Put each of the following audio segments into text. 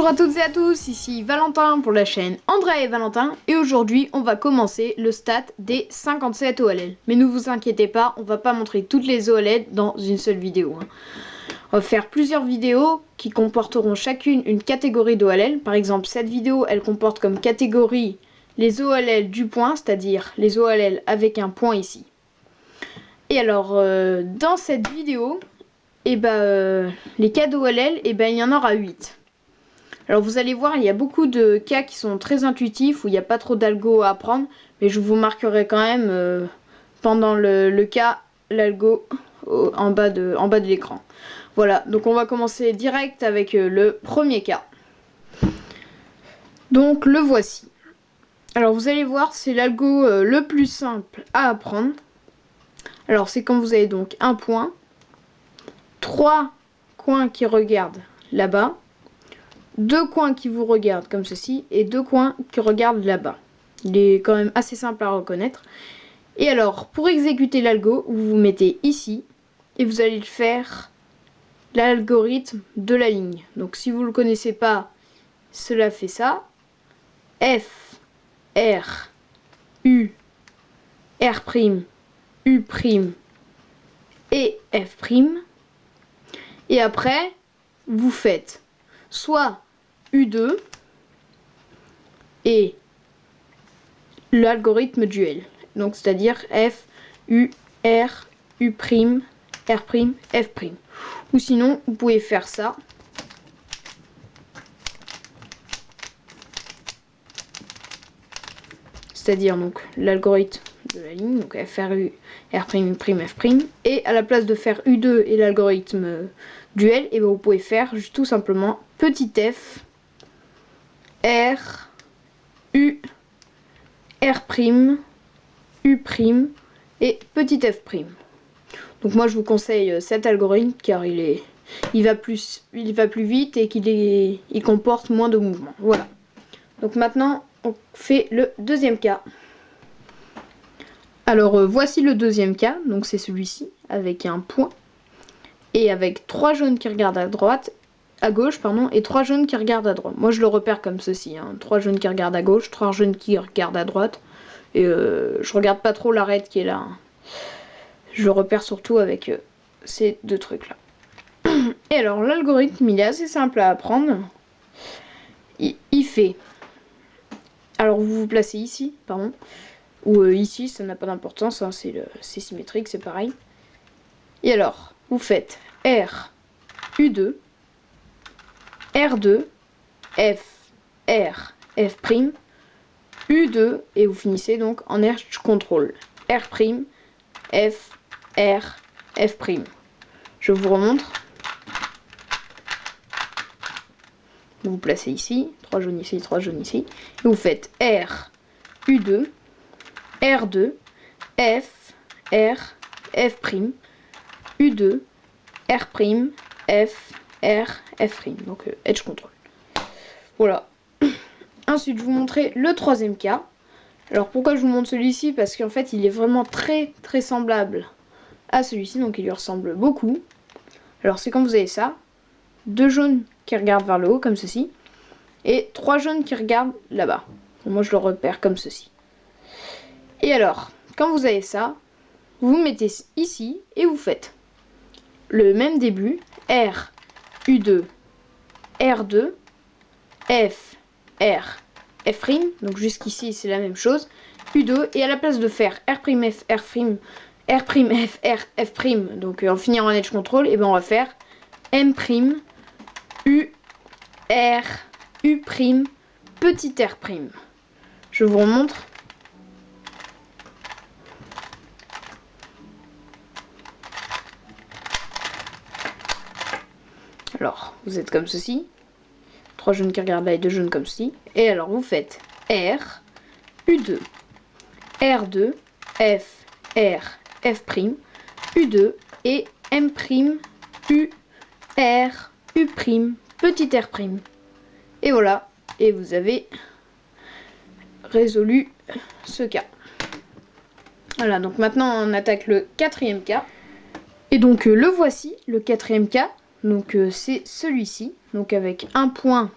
Bonjour à toutes et à tous, ici Valentin pour la chaîne Andrea et Valentin et aujourd'hui on va commencer le stat des 57 OLL. Mais ne vous inquiétez pas, on va pas montrer toutes les OLL dans une seule vidéo. On va faire plusieurs vidéos qui comporteront chacune une catégorie d'OLL. Par exemple, cette vidéo elle comporte comme catégorie les OLL du point, c'est-à-dire les OLL avec un point ici. Et alors dans cette vidéo, les cas d'OLL, il y en aura 8. Alors vous allez voir, il y a beaucoup de cas qui sont très intuitifs, où il n'y a pas trop d'algo à apprendre, mais je vous marquerai quand même pendant le cas, l'algo en bas de l'écran. Voilà, donc on va commencer direct avec le premier cas. Donc le voici. Alors vous allez voir, c'est l'algo le plus simple à apprendre. Alors c'est quand vous avez donc un point, 3 coins qui regardent là-bas, 2 coins qui vous regardent comme ceci et 2 coins qui regardent là-bas. Il est quand même assez simple à reconnaître. Et alors, pour exécuter l'algo, vous vous mettez ici et vous allez faire l'algorithme de la ligne. Donc si vous ne le connaissez pas, cela fait ça. F, R, U, R', U', et F'. Et après, vous faites soit U2 et l'algorithme duel. Donc c'est-à-dire F, U, R, U', R', F'. Ou sinon, vous pouvez faire ça. C'est-à-dire donc l'algorithme de la ligne, donc FRU, R', U', F'. Et à la place de faire U2 et l'algorithme duel, et vous pouvez faire tout simplement petit f, R, U, R', U' et petit f'. Donc moi je vous conseille cet algorithme car il va plus vite et il comporte moins de mouvements. Voilà. Donc maintenant on fait le deuxième cas. Alors voici le deuxième cas, donc c'est celui-ci avec un point et avec 3 jaunes qui regardent à gauche et 3 jaunes qui regardent à droite. Moi je le repère comme ceci, 3 jaunes qui regardent à gauche, 3 jaunes qui regardent à droite. Et je regarde pas trop l'arête qui est là. Je le repère surtout avec ces deux trucs là. Et alors l'algorithme il est assez simple à apprendre. Il fait. Alors vous vous placez ici, ou ici, ça n'a pas d'importance, c'est symétrique, c'est pareil. Et alors, vous faites R, U2, R2, F, R, F', U2, et vous finissez donc en edge control. R', F, R, F'. Je vous remontre. Vous vous placez ici, 3 jaunes ici, 3 jaunes ici. Et vous faites R, U2, R2, F, R, F', U2, R', F, R, F'. Donc edge control. Voilà. Ensuite, je vous montrer le troisième cas. Alors pourquoi je vous montre celui-ci? Parce qu'en fait, il est vraiment très semblable à celui-ci. Donc il lui ressemble beaucoup. Alors c'est quand vous avez ça. 2 jaunes qui regardent vers le haut, comme ceci. Et 3 jaunes qui regardent là-bas. Moi, je le repère comme ceci. Et alors, quand vous avez ça, vous vous mettez ici et vous faites le même début. R, U2, R2, F, R, F'. Donc jusqu'ici, c'est la même chose. U2. Et à la place de faire R', F, R', R', F, R, F'. Donc en finir en edge control, et ben on va faire M', U, R, U', petit R'. Je vous remontre. Alors, vous êtes comme ceci. 3 jaunes qui regardent là et 2 jaunes comme ceci. Et alors, vous faites R, U2, R2, F, R, F', U2 et M', U, R, U', petit R'. Et voilà, et vous avez résolu ce cas. Voilà, donc maintenant on attaque le quatrième cas. Et donc le voici, le quatrième cas. Donc c'est celui-ci, donc avec un point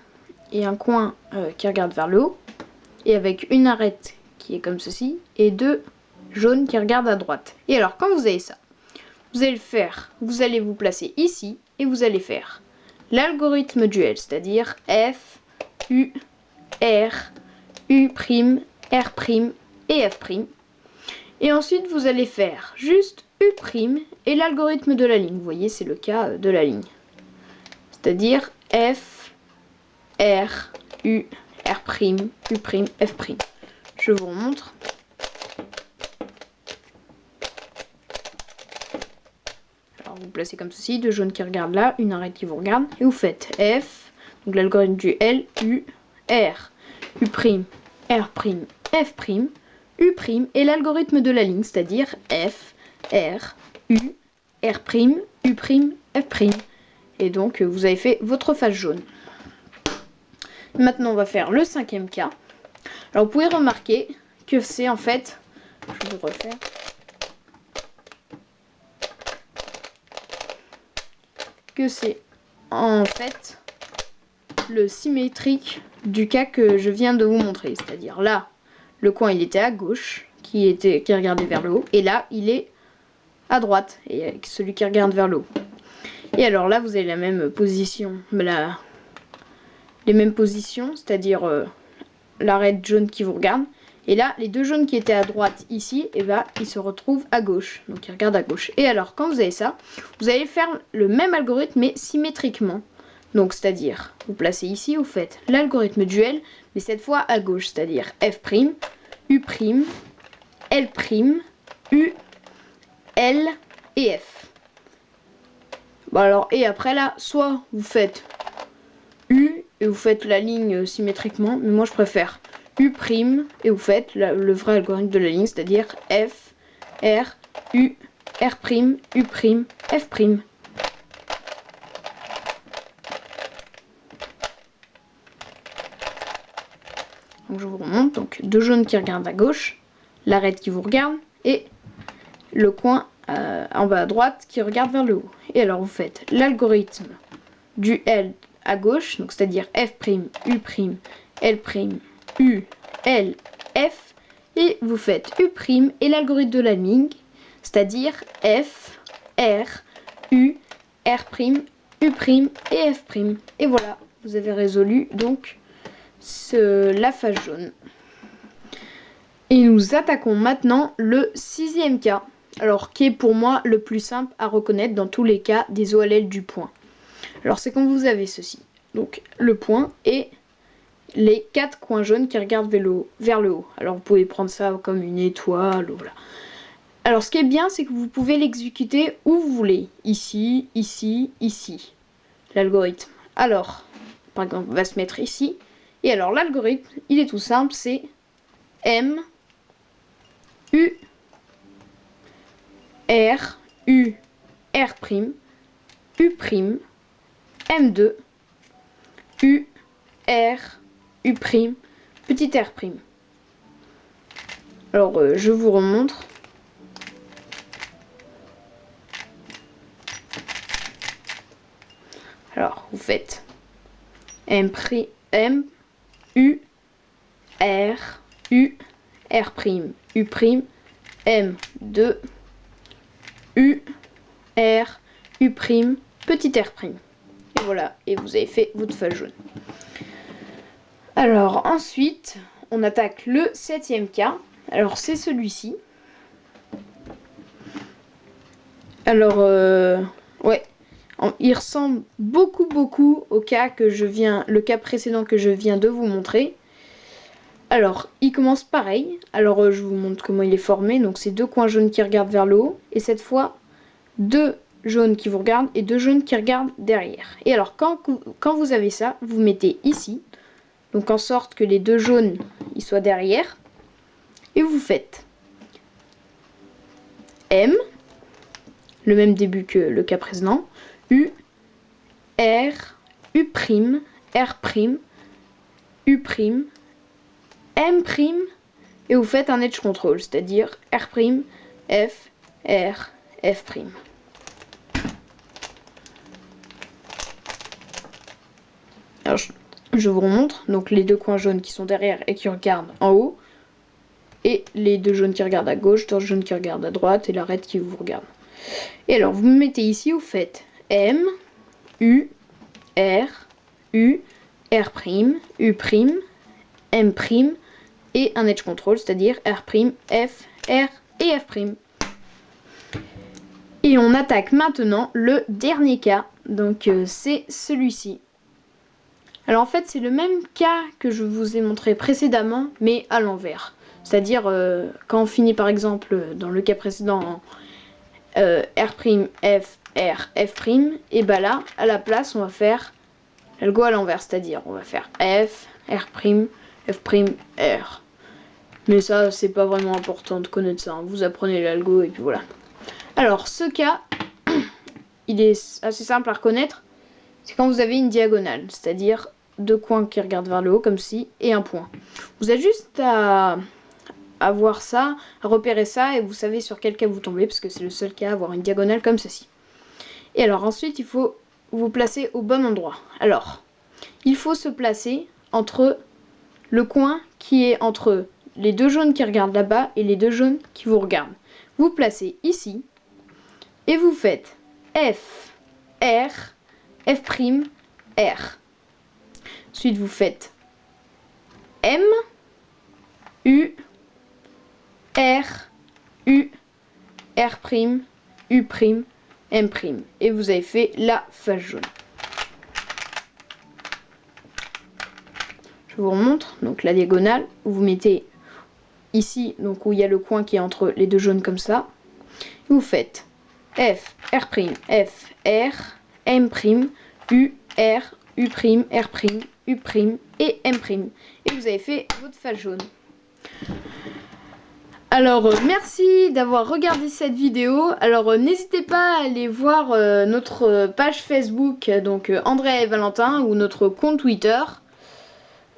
et un coin qui regarde vers le haut, et avec une arête qui est comme ceci, et 2 jaunes qui regardent à droite. Et alors, quand vous avez ça, vous allez le faire, vous allez vous placer ici, et vous allez faire l'algorithme du L, c'est-à-dire F, U, R, U', R' et F'. Et ensuite, vous allez faire juste U' et l'algorithme de la ligne. Vous voyez, c'est le cas de la ligne. C'est-à-dire F, R, U, R', U', F'. Je vous remontre. Alors, vous placez comme ceci, 2 jaunes qui regardent là, une arête qui vous regarde, et vous faites F, donc l'algorithme du L, U, R, U', R', F', U' et l'algorithme de la ligne, c'est-à-dire F, R, U, R', U', F'. Et donc, vous avez fait votre face jaune. Maintenant, on va faire le 5e cas. Alors, vous pouvez remarquer que c'est en fait... Je vais vous refaire. Que c'est en fait le symétrique du cas que je viens de vous montrer. C'est-à-dire là, le coin il était à gauche, qui regardait vers le haut, et là il est à droite, et celui qui regarde vers le haut. Et alors là, vous avez la même position, les mêmes positions, c'est-à-dire l'arête jaune qui vous regarde. Et là, les 2 jaunes qui étaient à droite ici, et ben, ils se retrouvent à gauche. Donc ils regardent à gauche. Et alors, quand vous avez ça, vous allez faire le même algorithme, mais symétriquement. Donc, c'est-à-dire, vous placez ici, vous faites l'algorithme du L, mais cette fois à gauche, c'est-à-dire F', U', L', U, L et F. Bon alors, et après là, soit vous faites U et vous faites la ligne symétriquement, mais moi je préfère U' et vous faites le vrai algorithme de la ligne, c'est-à-dire F, R, U, R', U', F'. Donc je vous remonte, donc 2 jaunes qui regardent à gauche, l'arête qui vous regarde et le coin en bas à droite qui regarde vers le haut. Et alors vous faites l'algorithme du L à gauche, donc c'est-à-dire F', U', L', U, L, F, et vous faites U' et l'algorithme de la ligne, c'est-à-dire F, R, U, R', U' et F'. Et voilà, vous avez résolu donc la face jaune. Et nous attaquons maintenant le 6e cas, alors qui est pour moi le plus simple à reconnaître dans tous les cas des OLL du point. Alors c'est quand vous avez ceci, donc le point et les 4 coins jaunes qui regardent vers le haut. Alors vous pouvez prendre ça comme une étoile, voilà. Alors ce qui est bien, c'est que vous pouvez l'exécuter où vous voulez, ici, ici, ici, l'algorithme. Alors, par exemple, on va se mettre ici, et alors l'algorithme, il est tout simple, c'est M, U, R, U, R', U', M2, U, R, U', petit R'. Alors, je vous remontre. Alors, vous faites M, U, R, U, R', U', M2, U, R, U', petit R'. Et voilà, et vous avez fait votre face jaune. Alors ensuite, on attaque le 7e cas. Alors c'est celui-ci. Alors, ouais, il ressemble beaucoup au cas le cas précédent que je viens de vous montrer. Alors, il commence pareil. Alors, je vous montre comment il est formé. Donc, c'est 2 coins jaunes qui regardent vers le haut. Et cette fois, 2 jaunes qui vous regardent et 2 jaunes qui regardent derrière. Et alors, quand vous avez ça, vous mettez ici. Donc, en sorte que les 2 jaunes, ils soient derrière. Et vous faites M, le même début que le cas précédent. U, R, U', R', U', M', et vous faites un edge control, c'est-à-dire R', F, R, F'. Alors, Je vous remontre, donc les deux coins jaunes qui sont derrière et qui regardent en haut, et les deux jaunes qui regardent à gauche, deux jaunes qui regardent à droite, et l'arête qui vous regarde. Et alors, vous me mettez ici, vous faites M, U, R, U, R', U', M', et un edge control, c'est-à-dire R', F, R et F'. Et on attaque maintenant le dernier cas, donc c'est celui-ci. Alors en fait c'est le même cas que je vous ai montré précédemment, mais à l'envers. C'est-à-dire quand on finit par exemple dans le cas précédent en R', F, R, F', et bah là, à la place on va faire l'algo à l'envers, c'est-à-dire on va faire F, R', F', R. Mais ça c'est pas vraiment important de connaître ça, hein. Vous apprenez l'algo et puis voilà. Alors ce cas, il est assez simple à reconnaître, c'est quand vous avez une diagonale, c'est-à-dire deux coins qui regardent vers le haut comme ci, et un point. Vous avez juste à voir ça, à repérer ça, et vous savez sur quel cas vous tombez, parce que c'est le seul cas à avoir une diagonale comme ceci. Et alors ensuite, il faut vous placer au bon endroit. Alors, il faut se placer entre le coin qui est entre les deux jaunes qui regardent là-bas et les deux jaunes qui vous regardent. Vous placez ici, et vous faites F, R, F', R. Ensuite, vous faites M, U, R, U, R', U', M'. Et vous avez fait la face jaune. Je vous remontre, donc la diagonale, vous mettez ici, donc où il y a le coin qui est entre les deux jaunes comme ça. Vous faites F, R', F, R, M', U, R, U', R', U' et M'. Et vous avez fait votre face jaune. Alors merci d'avoir regardé cette vidéo. Alors n'hésitez pas à aller voir notre page Facebook, donc Andrea et Valentin, ou notre compte Twitter.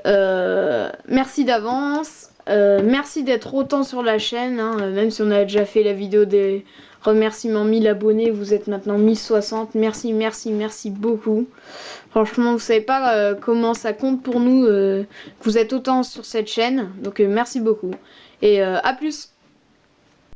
Merci d'avance. Merci d'être autant sur la chaîne, hein, même si on a déjà fait la vidéo des remerciements 1000 abonnés, vous êtes maintenant 1060. Merci, merci, merci beaucoup. Franchement, vous savez pas comment ça compte pour nous que vous êtes autant sur cette chaîne. Donc merci beaucoup. Et à plus.